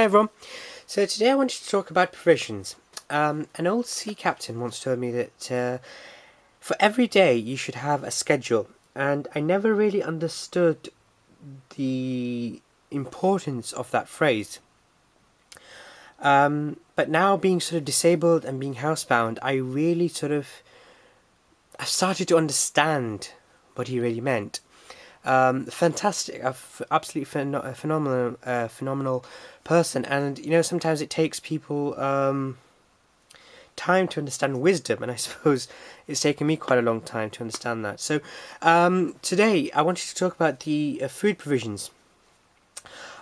Hi everyone. So today I wanted to talk about provisions. An old sea captain once told me that for every day you should have a schedule, and I never really understood the importance of that phrase. But now being sort of disabled and being housebound, I really I've started to understand what he really meant. Fantastic, absolutely phenomenal person, and sometimes it takes people time to understand wisdom, and I suppose it's taken me quite a long time to understand that. So today I wanted to talk about the food provisions.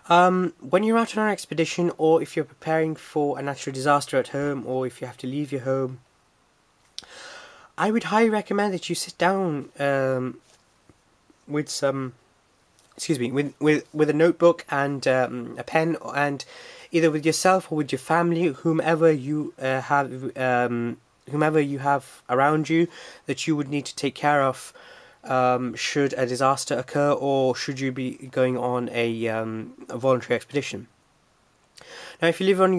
When you're out on an expedition, or if you're preparing for a natural disaster at home, or if you have to leave your home, I would highly recommend that you sit down with some, with a notebook and a pen, and either with yourself or with your family, whomever you have around you that you would need to take care of should a disaster occur, or should you be going on a voluntary expedition. Now, if you live on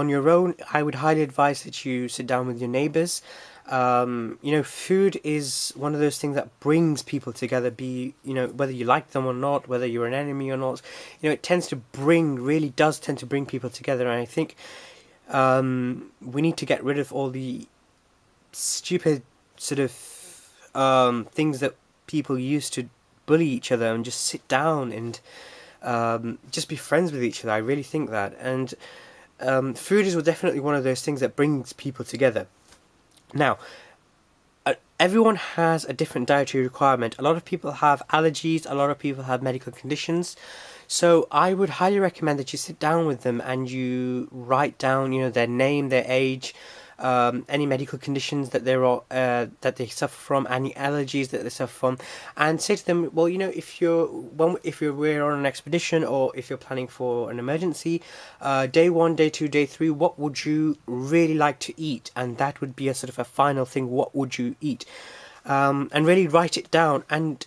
your own, I would highly advise that you sit down with your neighbours. Food is one of those things that brings people together, whether you like them or not, whether you're an enemy or not, it really does tend to bring people together. And I think we need to get rid of all the stupid things that people used to bully each other, and just sit down and just be friends with each other. I really think that. And food is definitely one of those things that brings people together. Now, everyone has a different dietary requirement. A lot of people have allergies, a lot of people have medical conditions. So I would highly recommend that you sit down with them and you write down, their name, their age, any medical conditions that they suffer from, any allergies that they suffer from, and say to them, well, if we're on an expedition, or if you're planning for an emergency, day 1, day 2, day 3, what would you really like to eat? And that would be a sort of a final thing. What would you eat? And really write it down. And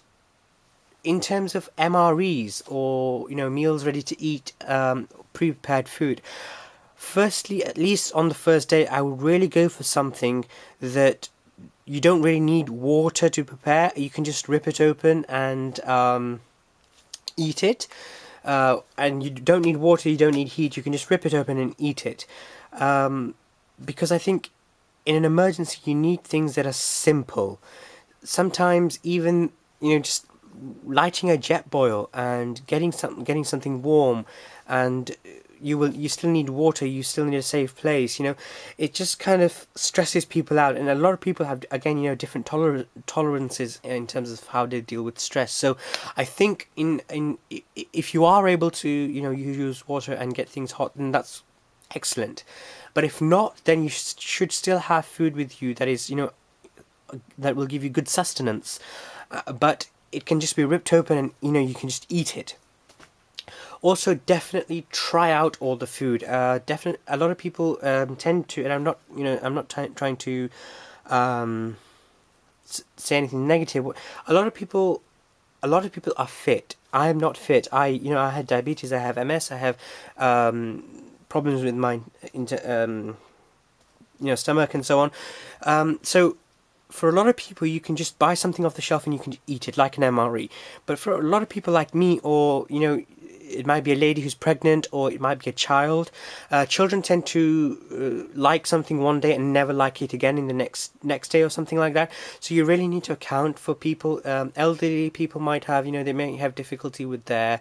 in terms of MREs, or meals ready to eat, pre-prepared food, firstly, at least on the first day, I would really go for something that you don't really need water to prepare. You can just rip it open and eat it. And you don't need water, you don't need heat, you can just rip it open and eat it. Because I think in an emergency you need things that are simple. Sometimes even, just lighting a jet boil and getting something warm, and you still need water, you still need a safe place. It just kind of stresses people out, and a lot of people have, again, different tolerances in terms of how they deal with stress. So I think if you are able to you use water and get things hot, then that's excellent. But if not, then you should still have food with you that is that will give you good sustenance, but it can just be ripped open and you can just eat it. Also, definitely try out all the food. A lot of people tend to, and I'm not trying to say anything negative. A lot of people are fit. I am not fit. I had diabetes. I have MS. I have problems with my stomach and so on. So for a lot of people, you can just buy something off the shelf and you can eat it like an MRE. But for a lot of people like me, or it might be a lady who's pregnant, or it might be a child. Children tend to like something one day and never like it again in the next day, or something like that. So you really need to account for people. Elderly people might have, they may have difficulty with their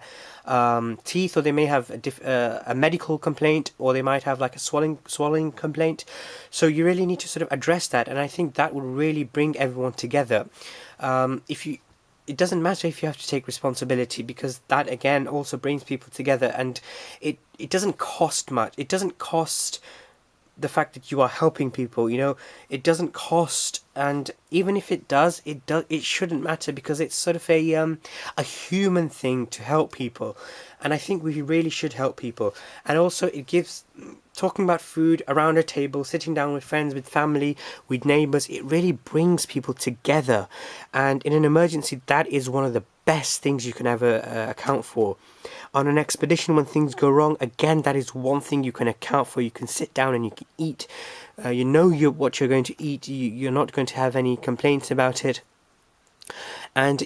teeth, or they may have a medical complaint, or they might have like a swallowing complaint. So you really need to sort of address that, and I think that will really bring everyone together. It doesn't matter if you have to take responsibility, because that again also brings people together, and it doesn't cost much. It doesn't cost the fact that you are helping people. It doesn't cost, and even if it does, it shouldn't matter, because it's sort of a human thing to help people, and I think we really should help people. And also, it gives, talking about food around a table, sitting down with friends, with family, with neighbours, it really brings people together. And in an emergency, that is one of the best things you can ever account for. On an expedition, when things go wrong, again, that is one thing you can account for. You can sit down and you can eat. You know what you're going to eat. You're not going to have any complaints about it. And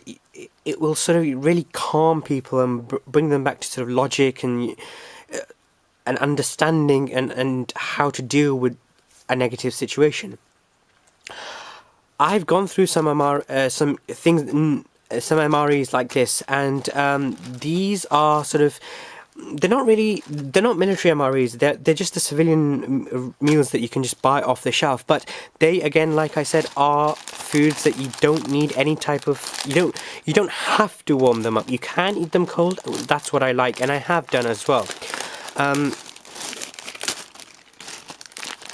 it will sort of really calm people and bring them back to sort of logic and understanding and how to deal with a negative situation. I've gone through some MREs like this, and these are sort of, they're not military MREs, they're just the civilian meals that you can just buy off the shelf, but they, again, like I said, are foods that you don't need any type of, you don't have to warm them up. You can eat them cold. That's what I like, and I have done as well.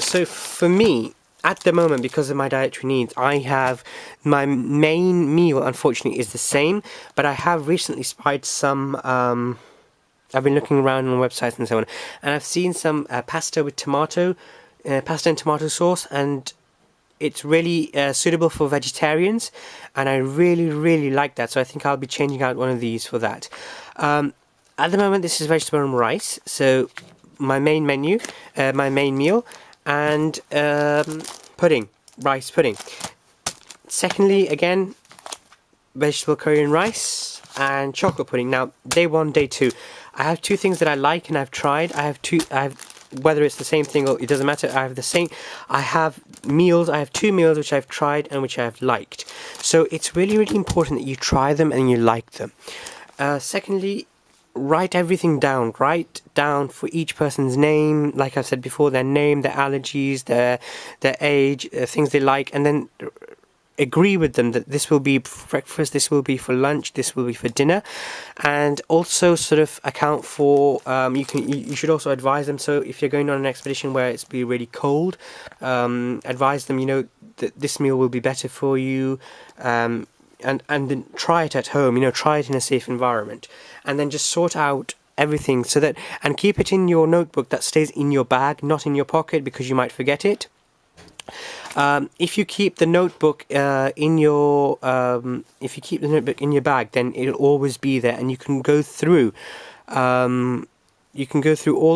So for me, at the moment, because of my dietary needs, I have my main meal, unfortunately, is the same, but I have recently spied some, I've been looking around on websites and so on, and I've seen some pasta with pasta and tomato sauce, and it's really suitable for vegetarians, and I really, really like that, so I think I'll be changing out one of these for that. At the moment, this is vegetable and rice, so my main menu, my main meal, and pudding, rice pudding. Secondly, again, vegetable curry and rice and chocolate pudding. Now, day one, day two, I have two things that I like and I've tried. Whether it's the same thing or it doesn't matter, I have two meals which I've tried and which I've liked. So it's really, really important that you try them and you like them. Secondly, write everything down. Write down for each person's name, like I've said before, their name, their allergies, their age, things they like, and then agree with them that this will be for breakfast, this will be for lunch, this will be for dinner, and also sort of account for, you should also advise them. So if you're going on an expedition where it's be really cold, advise them, that this meal will be better for you, and then try it at home, try it in a safe environment, and then just sort out everything so that, and keep it in your notebook that stays in your bag, not in your pocket, because you might forget it. If you keep the notebook in your bag, then it'll always be there, and you can go through all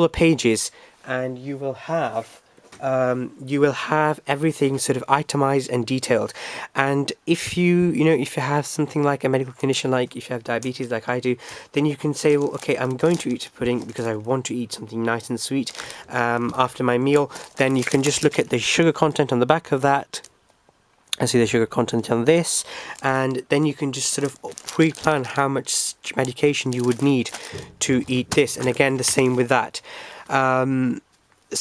the pages, and you will have everything sort of itemized and detailed. And if you have something like a medical condition, like if you have diabetes like I do, then you can say, well, okay, I'm going to eat pudding because I want to eat something nice and sweet after my meal. Then you can just look at the sugar content on the back of that. I see the sugar content on this, and then you can just sort of pre-plan how much medication you would need to eat this. And again, the same with that.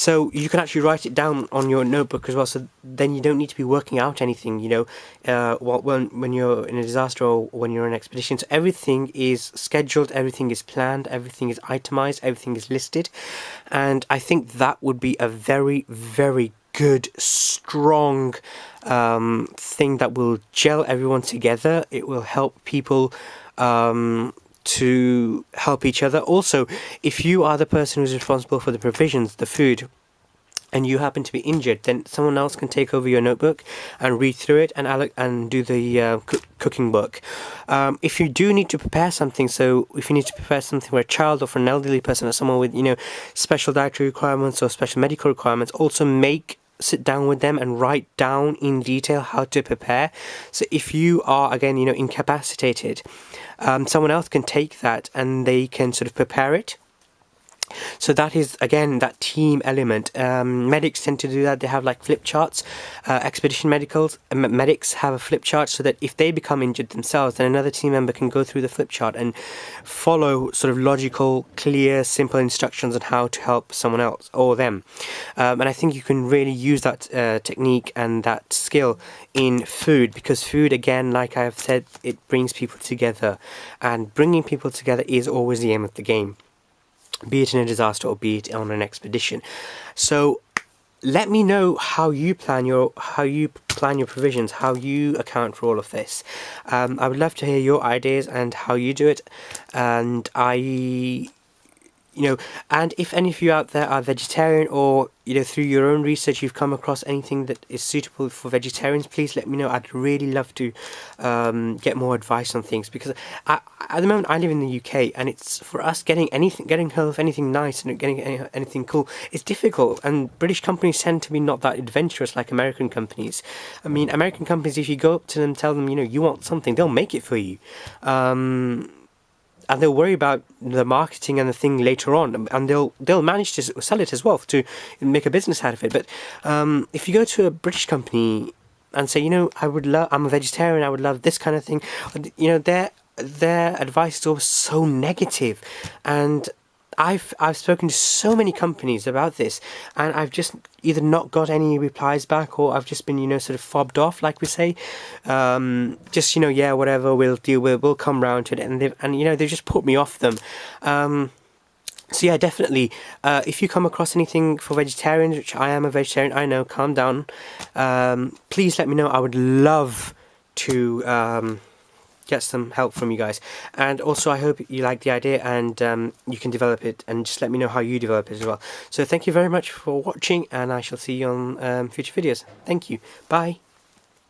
So you can actually write it down on your notebook as well, so then you don't need to be working out anything, when you're in a disaster or when you're on an expedition. So everything is scheduled, everything is planned, everything is itemized, everything is listed, and I think that would be a very, very good, strong thing that will gel everyone together. It will help people to help each other. Also, if you are the person who's responsible for the provisions, the food, and you happen to be injured, then someone else can take over your notebook and read through it and do the cooking work. If you do need to prepare something, so if you need to prepare something for a child or for an elderly person or someone with special dietary requirements or special medical requirements, also sit down with them and write down in detail how to prepare. So if you are, again, incapacitated, someone else can take that and they can sort of prepare it. So that is, again, that team element. Medics tend to do that. They have like flip charts. Expedition medics have a flip chart, so that if they become injured themselves, then another team member can go through the flip chart and follow sort of logical, clear, simple instructions on how to help someone else or them. And I think you can really use that technique and that skill in food, because food, again, like I've said, it brings people together, and bringing people together is always the aim of the game, be it in a disaster or be it on an expedition. So let me know how you plan your provisions, how you account for all of this. I would love to hear your ideas and how you do it, and and if any of you out there are vegetarian, or through your own research you've come across anything that is suitable for vegetarians, please let me know. I'd really love to get more advice on things, because at the moment I live in the UK, and it's for us getting hold of anything nice and getting anything cool, it's difficult. And British companies tend to be not that adventurous like American companies. I mean, American companies, if you go up to them, tell them you want something, they'll make it for you. And they'll worry about the marketing and the thing later on, and they'll manage to sell it as well to make a business out of it. But if you go to a British company and say, I'm a vegetarian, I would love this kind of thing, their advice is always so negative. And I've spoken to so many companies about this, and I've just either not got any replies back, or I've just been sort of fobbed off, like we say. Yeah, whatever, we'll come round to it, and they've just put me off them. So yeah, definitely, if you come across anything for vegetarians, which I am a vegetarian, I know, calm down, please let me know. I would love to get some help from you guys. And also, I hope you like the idea, and you can develop it, and just let me know how you develop it as well. So thank you very much for watching, and I shall see you on future videos. Thank you. Bye.